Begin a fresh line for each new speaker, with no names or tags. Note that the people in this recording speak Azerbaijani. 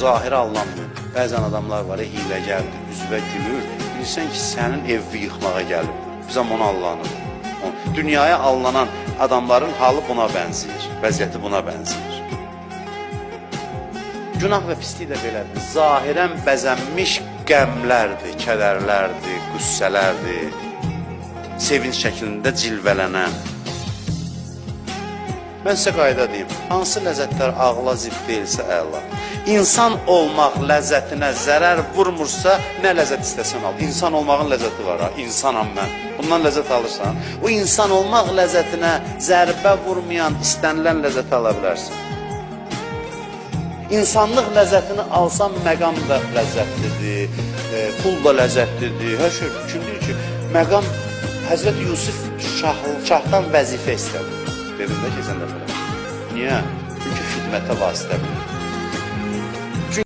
zahirə alınmıyor. Bəzən adamlar var, hiləgərdir, üzvə gülür. Bilirsən ki, sənin evi yıxmağa gəlib. Bir zaman onu allanır. Dünyaya alınan adamların halı buna bənzəyir, vəziyyəti buna bənzəyir. Günah və pislik də belədir. Zahirən bəzənmiş qəmlərdir, kədərlərdir, qüssələrdir, sevinç şəklində cilvələnən. Mən sizə qayda deyim, hansı ləzzətlər ağla zidd deyilsə əla. İnsan olmaq ləzzətinə zərər vurmursa, nə ləzzət istəsən al. İnsan olmağın ləzzəti var ha, insanam mən. Bundan ləzzət alırsan, o insan olmaq ləzzətinə zərbə vurmayan, istənilən ləzzəti ala bilərsən. İnsanlıq ləzzətini alsan, məqam da ləzzətlidir, pul da ləzzətlidir. Hər şey mümkündür ki, məqam Həzrət Yusuf şahdan vəzifə istədi. Dedim də keçən dəfə. Niyə? Çünki xidmətə vasitə bilir.